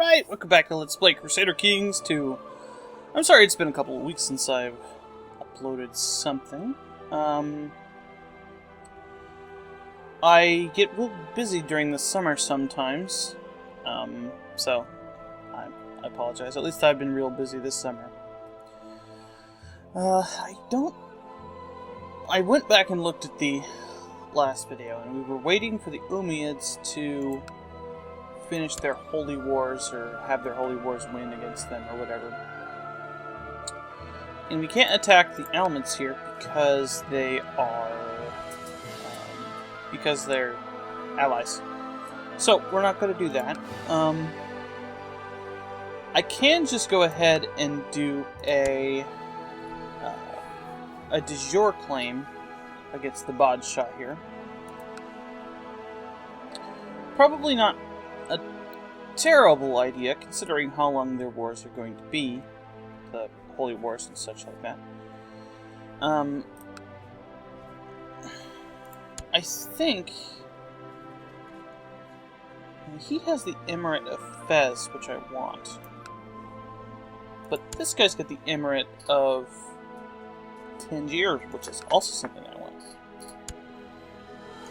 Alright, welcome back to Let's Play Crusader Kings 2. I'm sorry it's been a couple of weeks since I've uploaded something. I get real busy during the summer sometimes, so I apologize. At least I've been real busy this summer. I went back and looked at the last video, and we were waiting for the Umayyads to finish their holy wars, or have their holy wars win against them, or whatever. And we can't attack the elements here because they are... because they're allies. So, we're not going to do that. I can just go ahead and do a de jure claim against the Badshah here. Probably not a terrible idea, considering how long their wars are going to be. The holy wars and such like that. I think he has the Emirate of Fez, which I want. But this guy's got the Emirate of Tangier, which is also something I want.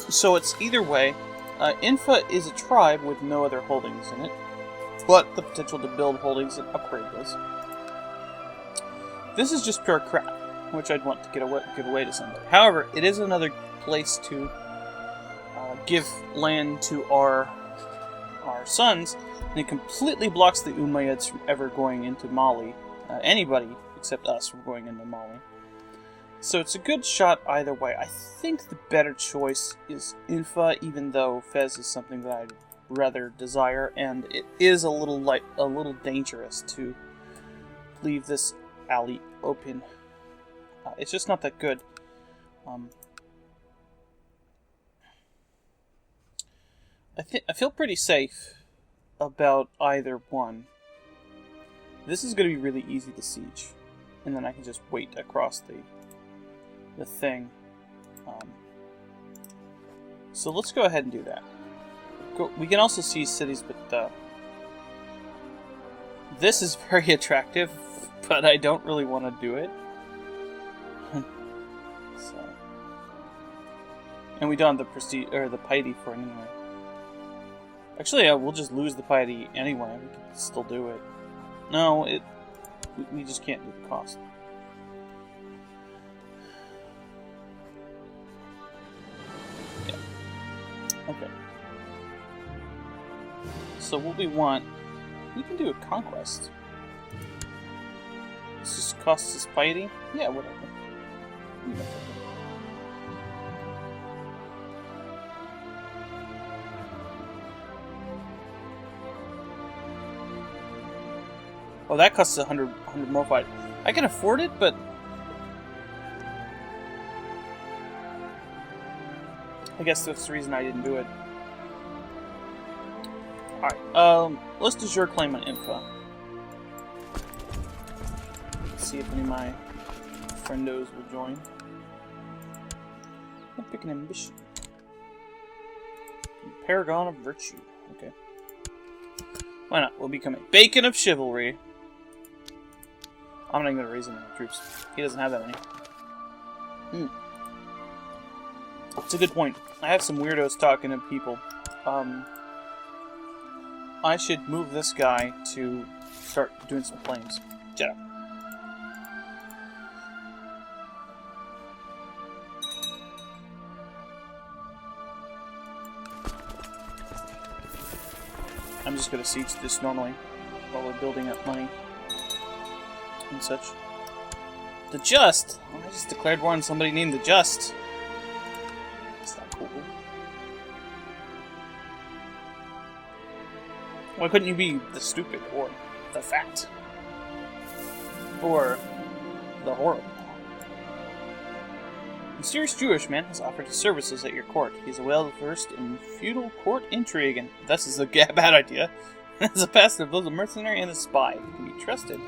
So it's either way. Infa is a tribe with no other holdings in it, but the potential to build holdings and upgrade those. This is just pure crap, which I'd want to give away to somebody. However, it is another place to give land to our sons, and it completely blocks the Umayyads from ever going into Mali. Anybody except us from going into Mali. So it's a good shot either way. I think the better choice is Infa, even though Fez is something that I'd rather desire, and it is a little dangerous to leave this alley open. It's just not that good. I feel pretty safe about either one. This is going to be really easy to siege, and then I can just wait across the thing. So let's go ahead and do that. We can also see cities, but this is very attractive, but I don't really want to do it. So. And we don't have the prestige or the piety for it anyway. Actually, we'll just lose the piety anyway. We can still do it. No, we just can't do the cost. Yeah. Okay. So what we want, we can do a conquest. This just costs us piety? Yeah, whatever. Oh, that costs 100 more fight. I can afford it, but I guess that's the reason I didn't do it. Alright, let's de jure claim on Infa. Let's see if any of my friendos will join. I'll pick an ambition. Paragon of Virtue. Okay. Why not? We'll become a beacon of chivalry. I'm not even going to raise him any troops. He doesn't have that many. It's a good point. I have some weirdos talking to people. I should move this guy to start doing some claims. Shut up. I'm just going to siege this normally while we're building up money and such. The Just! Oh, I just declared war on somebody named the Just. That's not cool. Why couldn't you be the Stupid, or the Fat, or the Horrible? Mysterious Jewish man has offered his services at your court. He's well-versed in feudal court intrigue, and thus is a bad idea. As a past of both a mercenary and a spy, he can be trusted.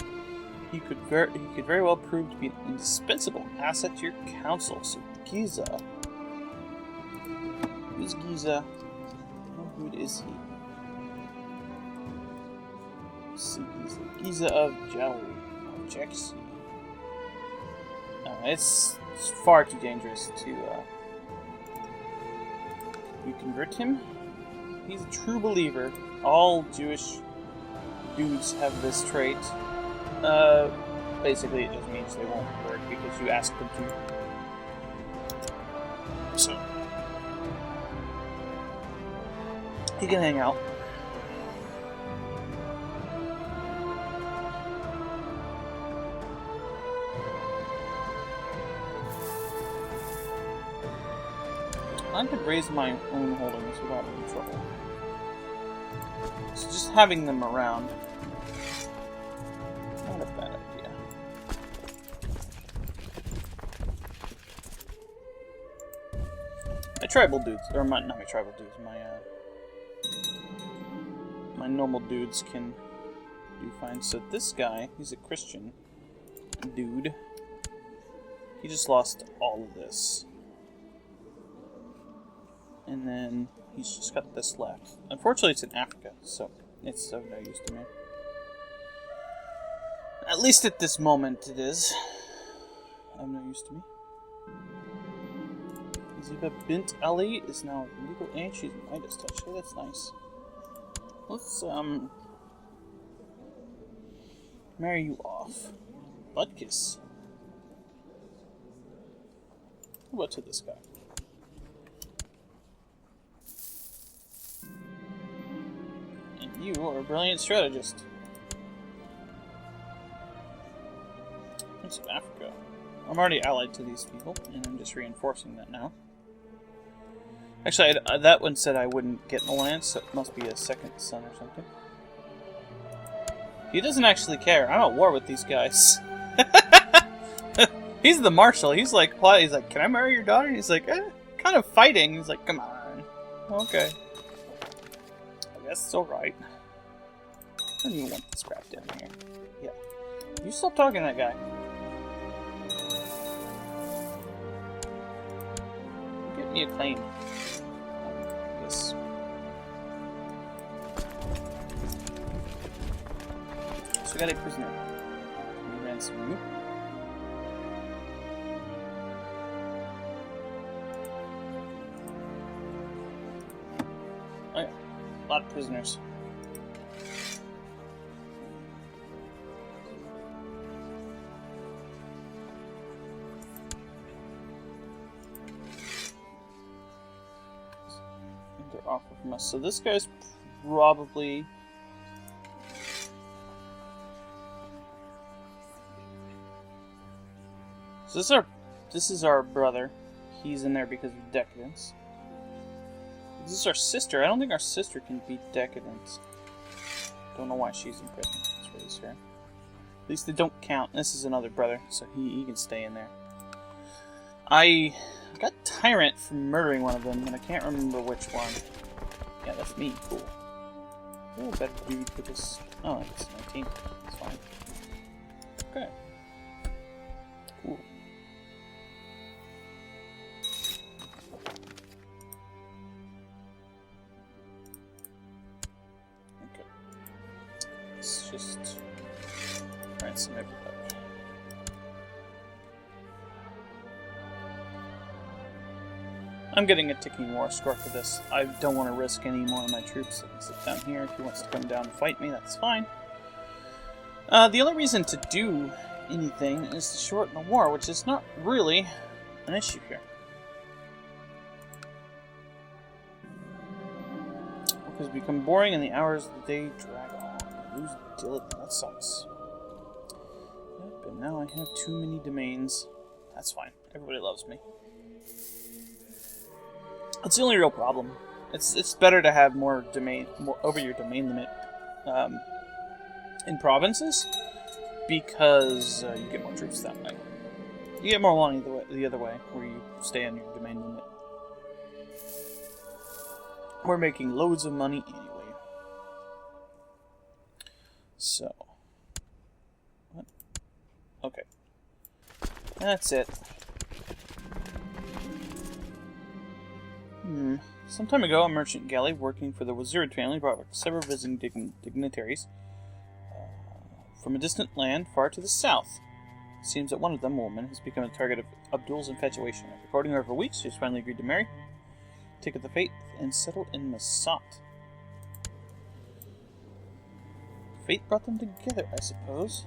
He could very well prove to be an indispensable asset to your council. So Giza. Who's Giza? How good is he? Giza of Jaxi. It's far too dangerous to reconvert him. He's a true believer. All Jewish dudes have this trait. Basically, it just means they won't work because you ask them to. So, he can hang out. I could raise my own holdings without any trouble. So just having them around, not a bad idea. My tribal dudes, or not my tribal dudes, my normal dudes can do fine. So this guy, he's a Christian dude. He just lost all of this. And then he's just got this left. Unfortunately, it's in Africa, so it's of no use to me. At least at this moment, it is of no use to me. Ziba bint Ali is now legal and she's Midas touch. Oh, that's nice. Let's marry you off. Butt kiss. What to this guy? You are a brilliant strategist. Prince of Africa. I'm already allied to these people, and I'm just reinforcing that now. Actually, that one said I wouldn't get an alliance, so it must be a second son or something. He doesn't actually care. I'm at war with these guys. He's the marshal. He's like, can I marry your daughter? And he's like, kind of fighting. He's like, come on. Okay. I guess it's alright. I don't even want this crap down here. Yeah. You stop talking to that guy. Get me a claim. Yes. So we got a prisoner. Can we ransom you? Oh yeah. A lot of prisoners. Offer from us. So this guy's probably so this is our brother. He's in there because of decadence. This is our sister. I don't think our sister can beat decadence. Don't know why she's in prison. That's really scary. At least they don't count. This is another brother, so he can stay in there. I got Tyrant for murdering one of them, and I can't remember which one. Yeah, that's me. Cool. Oh, better dude for this. Oh, it's 19. That's fine. Okay. Cool. Okay. Let's just ransom everybody. I'm getting a ticking war score for this. I don't want to risk any more of my troops. I can sit down here. If he wants to come down and fight me, that's fine. The only reason to do anything is to shorten the war, which is not really an issue here. Because we become boring and the hours of the day drag on. Lose diligence. That sucks. Yep, and now I have too many domains. That's fine. Everybody loves me. That's the only real problem. It's better to have more over your domain limit in provinces because you get more troops that way. You get more money the other way, where you stay on your domain limit. We're making loads of money anyway. So, what? Okay, that's it. Some time ago, a merchant galley working for the Wazird family brought back several visiting dignitaries. from a distant land far to the south. It seems that one of them, a woman, has become the target of Abdul's infatuation. After courting her for weeks, she's finally agreed to marry, take up the faith, and settle in Masat. Fate brought them together, I suppose.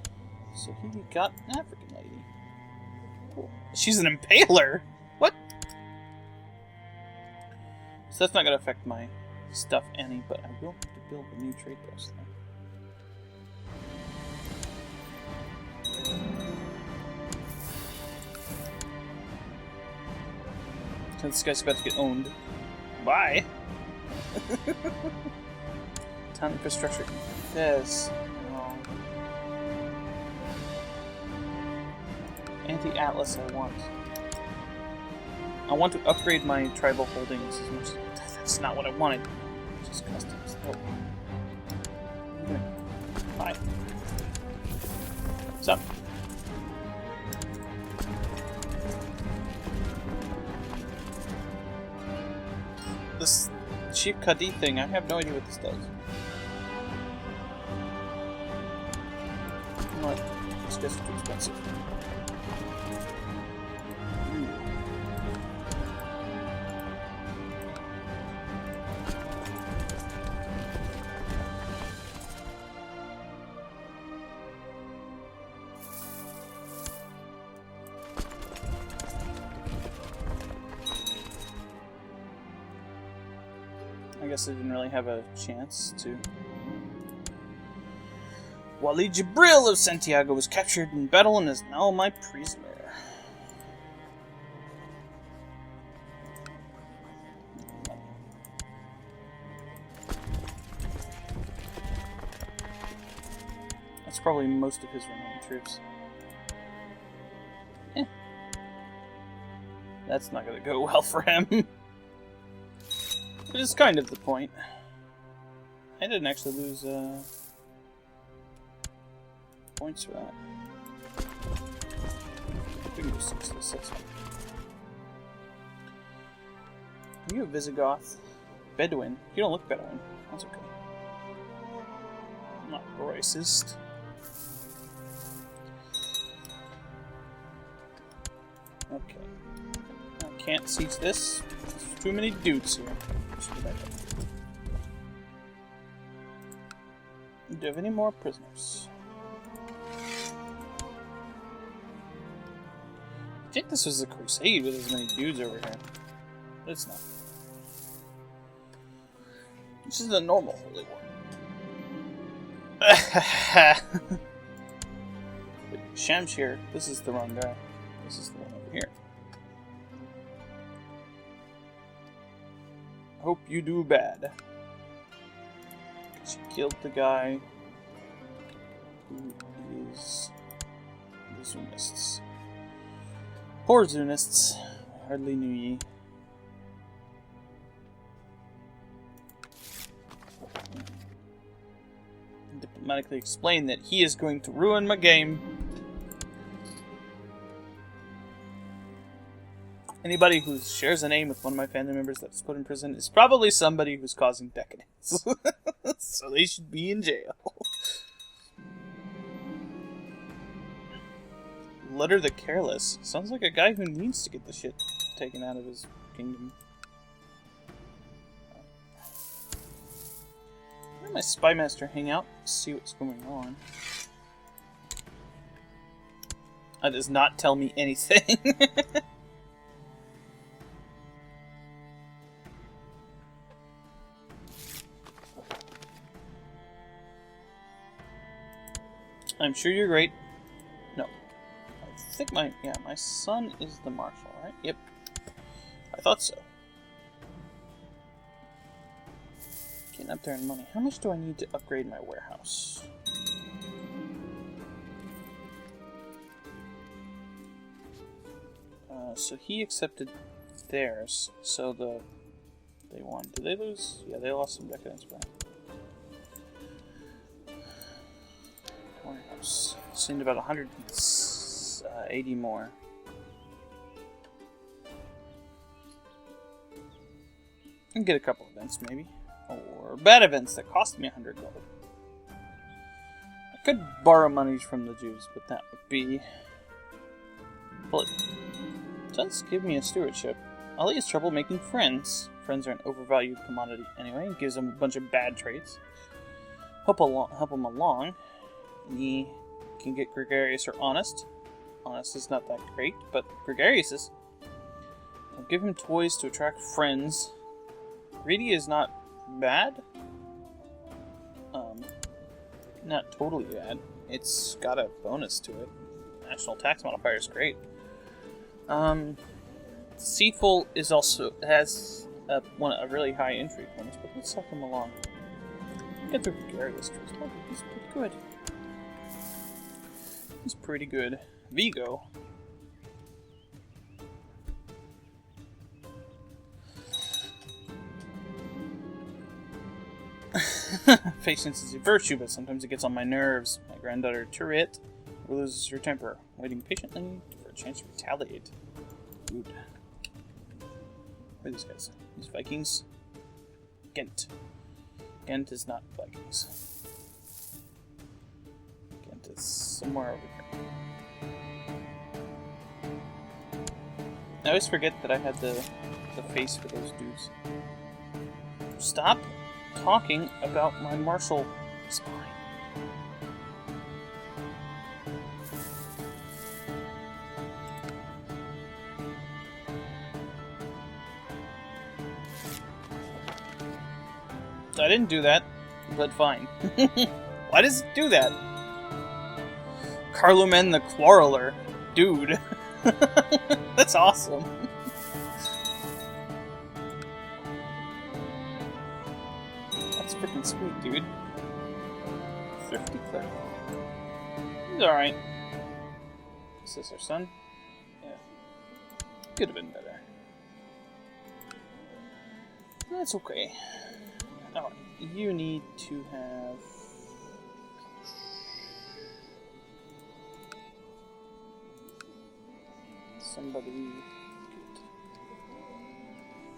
So he got an African lady. Cool. She's an impaler! What? So that's not going to affect my stuff any, but I will have to build a new trade post now. So this guy's about to get owned. Bye! Town infrastructure. Yes. Oh. Anti-Atlas I want. I want to upgrade my tribal holdings as much as... That's not what I wanted. Just customs. Oh. Hi. What's up? This cheap Kadi thing, I have no idea what this does. You know what? These guys are too expensive. I guess I didn't really have a chance to. Walid Jibril of Santiago was captured in battle and is now my prisoner. That's probably most of his remaining troops. Eh. That's not going to go well for him. Which is kind of the point. I didn't actually lose points for that. We can do 6 to 6. Are you a Visigoth? Bedouin? You don't look Bedouin. That's okay. I'm not racist. Okay. I can't siege this. There's too many dudes here. Do you have any more prisoners? I think this was a crusade with as many dudes over here. But it's not. This is a normal holy war. Shamshir, this is the wrong guy. This is the one over here. Hope you do bad. She killed the guy who is the Zunists. Poor Zunists. Hardly knew ye. Diplomatically explain that he is going to ruin my game. Anybody who shares a name with one of my family members that's put in prison is probably somebody who's causing decadence. So they should be in jail. Lutter the Careless. Sounds like a guy who needs to get the shit taken out of his kingdom. Where did my spy master hang out? See what's going on. That does not tell me anything. I'm sure you're great. No. I think my son is the marshal, right? Yep. I thought so. Getting up there in money. How much do I need to upgrade my warehouse? So he accepted theirs. So they won. Did they lose? Yeah, they lost some decadence, but warehouse. Seemed about 180 more. And get a couple events, maybe. Or bad events that cost me 100 gold. Could borrow money from the Jews, but that would be... Well, it does give me a stewardship. Ali has trouble making friends. Friends are an overvalued commodity anyway. It gives him a bunch of bad traits. Help him along. He can get gregarious or honest. Honest is not that great, but gregarious is. I'll give him toys to attract friends. Greedy is not bad. Not totally bad. It's got a bonus to it. National tax modifier is great. Deceitful is also has a really high intrigue bonus, but let's help him along. Get the gregarious traits. Oh, he's pretty good. He's pretty good. Vigo. Patience is a virtue, but sometimes it gets on my nerves. My granddaughter Turret loses her temper, waiting patiently for a chance to retaliate. Good. Who are these guys? These Vikings? Ghent. Ghent is not Vikings. Ghent is somewhere over here. I always forget that I had the face for those dudes. Stop talking about my martial spine. I didn't do that, but fine. Why does it do that? Carloman the Quarreler. Dude. That's awesome. That's freaking sweet, dude. Thrifty cleric. He's alright. Is this our son? Yeah. Could have been better. That's okay. Alright, you need to have... somebody good.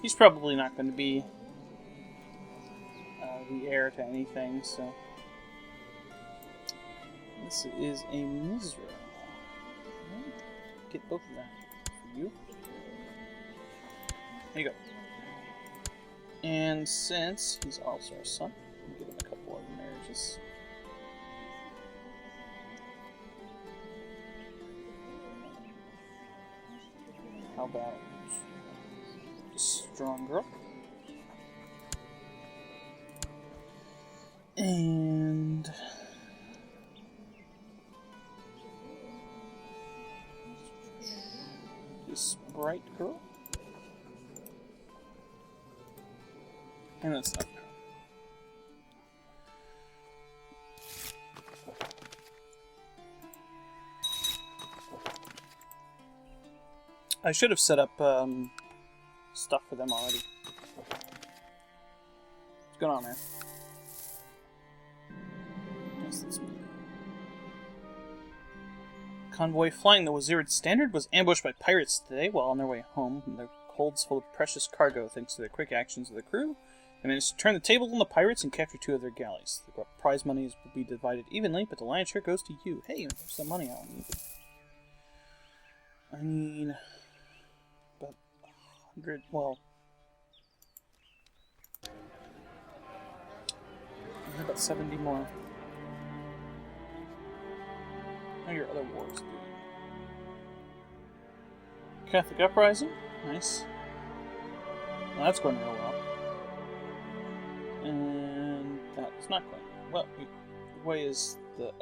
He's probably not going to be the heir to anything, so... This is a Mizra. Get both of them for you. There you go. And since he's also our son, we'll give him a couple other marriages. How about a strong girl? And this bright girl. And that's not. I should have set up stuff for them already. What's going on, man? Yes, that's me. Convoy flying the Wazirid Standard was ambushed by pirates today while on their way home. Their holds full of precious cargo, thanks to the quick actions of the crew. They managed to turn the tables on the pirates and capture 2 of their galleys. The prize money will be divided evenly, but the lion's share goes to you. Hey, there's some money I need. I need about 100. Well, I have about 70 more. How are your other wars doing? Catholic Uprising, nice. Well, that's going real well. And that is not going well. Why is the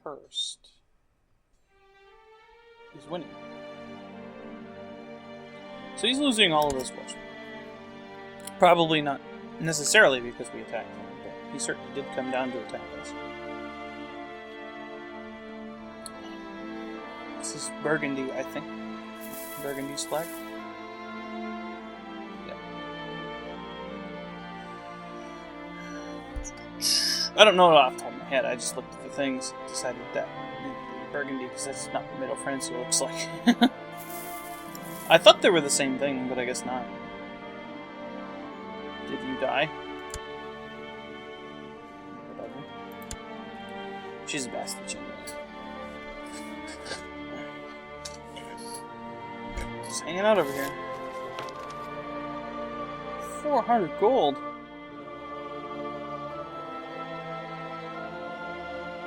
accursed? He's winning. So he's losing all of those wars. Probably not necessarily because we attacked him, but he certainly did come down to attack us. This is Burgundy, I think. Burgundy's flag. Yeah. I don't know off the top of my head. I just looked at the things and decided that Burgundy, because that's not what Middle France looks like. I thought they were the same thing, but I guess not. Did you die? Whatever. She's a bastard. Just hanging out over here. 400 gold.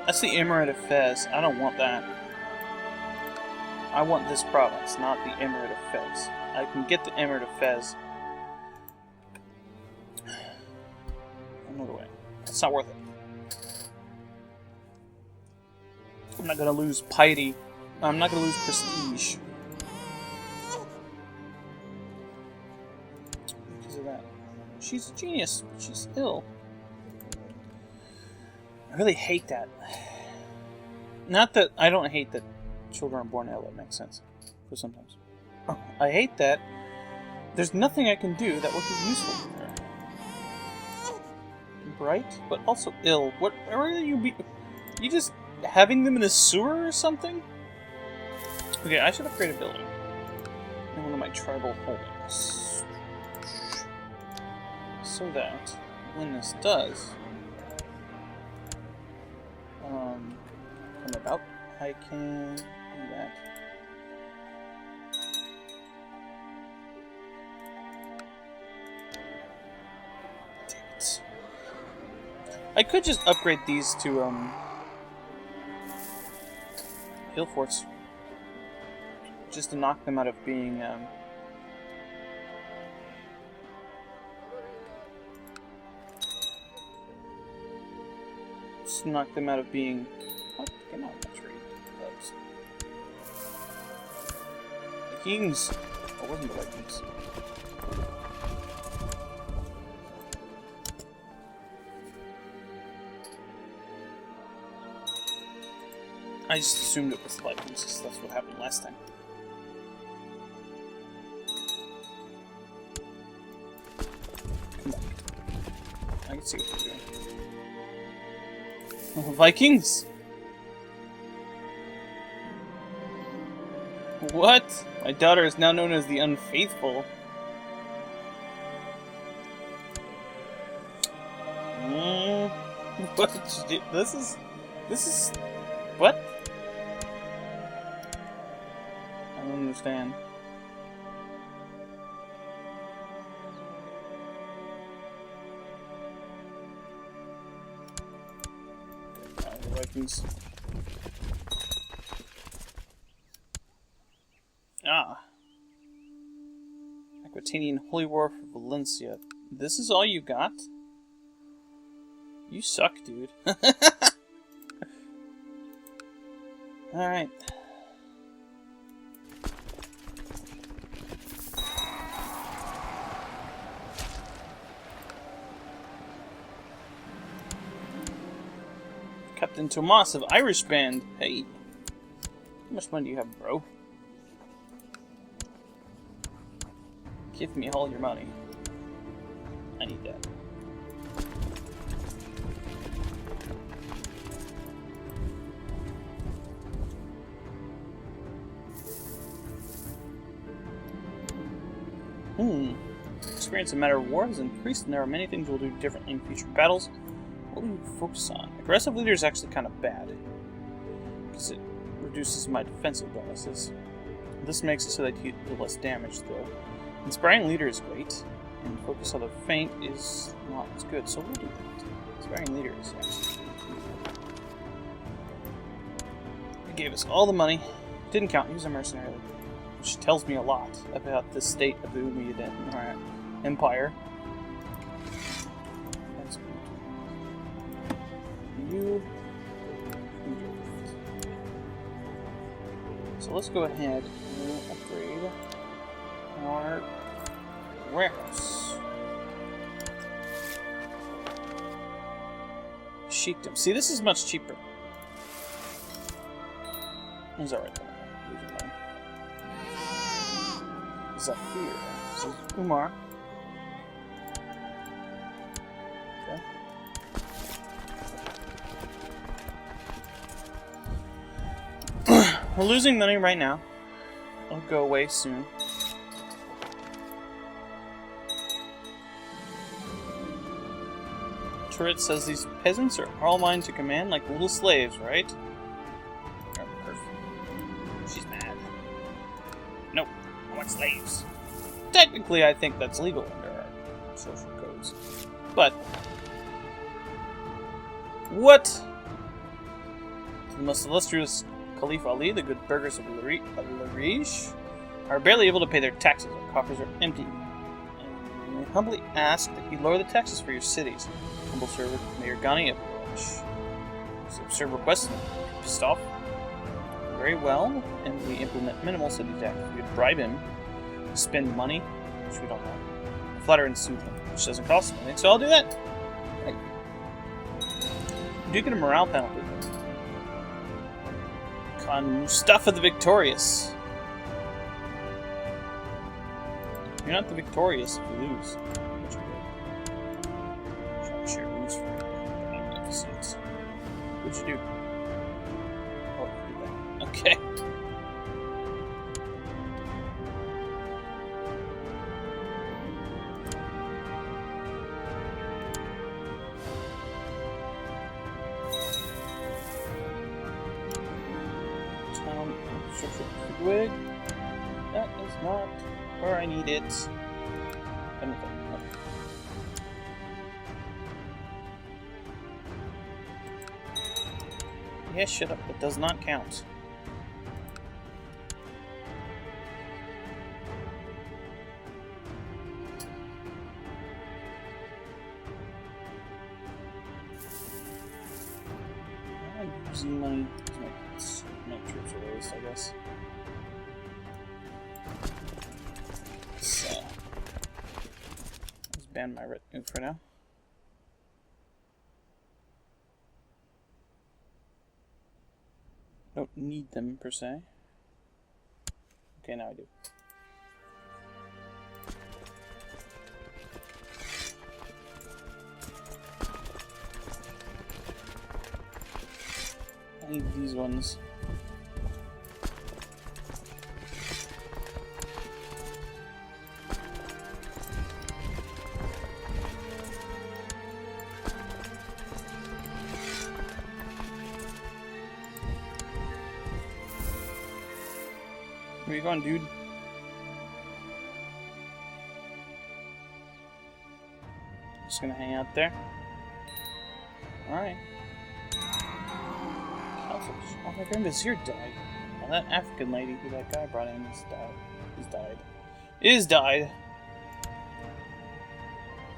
That's the Emirate of Fez. I don't want that. I want this province, not the Emirate of Fez. I can get the Emirate of Fez another way. It's not worth it. I'm not gonna lose piety. I'm not gonna lose prestige. Because of that. She's a genius, but she's ill. I really hate that. Not that I don't hate that children are born ill. It makes sense for sometimes. I hate that there's nothing I can do that would be useful for her. Bright, but also ill. What? Where are you? You just having them in a sewer or something? Okay, I should upgrade a building in one of my tribal holdings, so that when this does come about, I can do that. Damn it. I could just upgrade these to hill forts, just to knock them out of being just knock them out of being. What? Come on, that's right. Vikings. Oh, wasn't the Vikings. I just assumed it was the Vikings, because that's what happened last time. Come on. I can see what you're doing. Vikings! What? My daughter is now known as the Unfaithful. What? This is... What? I don't understand. The Vikings. Aquitanian Holy War for Valencia. This is all you got? You suck, dude. Alright. Captain Tomas of Irish Band. Hey. How much money do you have, bro? Give me all your money. I need that. Experience in matter of war has increased, and there are many things we'll do differently in future battles. What do we focus on? Aggressive leader is actually kind of bad, because it reduces my defensive bonuses. This makes it so that you do less damage, though. Inspiring leader is great, and focus on the feint is not as good, so we'll do that. Inspiring leader is actually good. It gave us all the money. Didn't count. He was a mercenary leader, which tells me a lot about the state of the Umayyad Empire. That's good. You. So let's go ahead and upgrade our warehouse. Sheikdom. See, this is much cheaper. Is that right? Zafir. This is Umar. Okay. We're losing money right now. It'll go away soon. turret says these peasants are all mine to command like little slaves, right? She's mad. Nope, I want slaves. Technically, I think that's legal under our social codes. But what? The most illustrious Caliph Ali, the good burghers of Larish, are barely able to pay their taxes. Our coffers are empty. And we humbly ask that you lower the taxes for your cities. Humble servant, Mayor Ghani of Larish. It's an absurd request. Pissed off. Very well, and we implement minimal city tax. We could bribe him, spend money, which we don't know, flatter and soothe him, which doesn't cost him anything, so I'll do that. Right. You do get a morale penalty. Khan Mustafa the Victorious. You're not the victorious if you lose. Which you did. Trying to share moves for magnificence. What'd you do? Oh, you did that. Okay. Wig. That is not where I need it. Yeah, shut up. It does not count. I'm using money. My troops are waste, I guess. So, let's ban my retinue for now. Don't need them per se. Okay, now I do. I need these ones. Where you going, dude? Just gonna hang out there. Alright. Oh, my Grand Vizier died. Oh, that African lady who that guy brought in has died. He's died. Is died.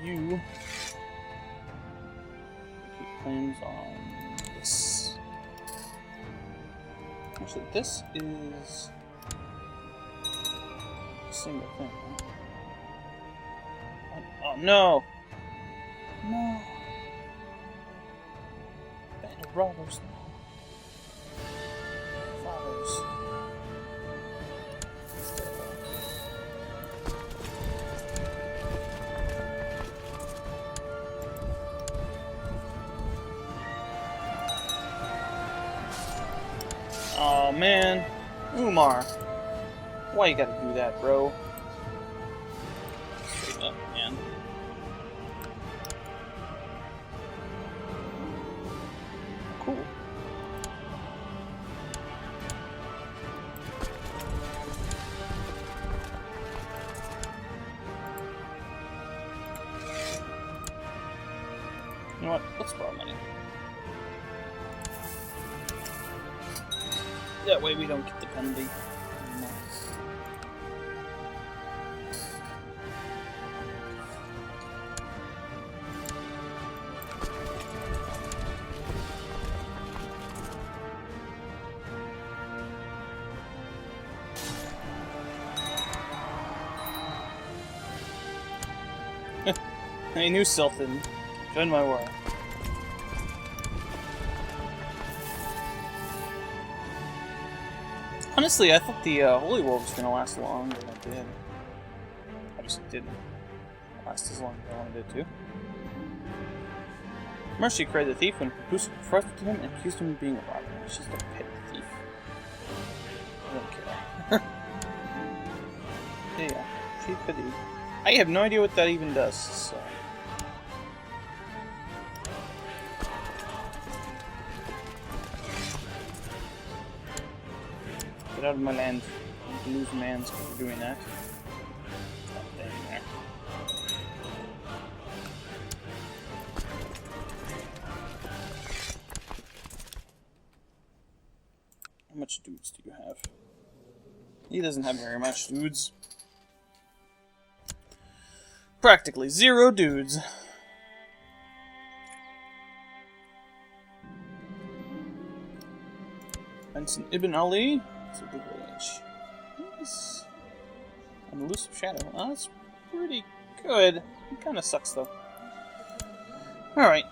You keep claims on this. Actually, this is single thing, right? Oh no! No! Band of robbers. Fathers. Oh man, Umar. Why you gotta do that, bro? Straight up, man. Cool. You know what? Let's borrow money. That way we don't get the penalty. I knew something. Join my war. Honestly, I thought the Holy War was going to last longer than it did. Obviously it didn't last as long as I wanted it to. Mercy cried the thief when Bruce confronted him and accused him of being a robber. She's just a petty thief. I don't care. There you go. She's petty. I have no idea what that even does, so... out of my land. I'm gonna lose mans for doing that. Stop staying there. How much dudes do you have? He doesn't have very much dudes. Practically 0 dudes. Benson Ibn Ali. It's a good village. He's an elusive shadow. Oh, that's pretty good. It kind of sucks though. Alright.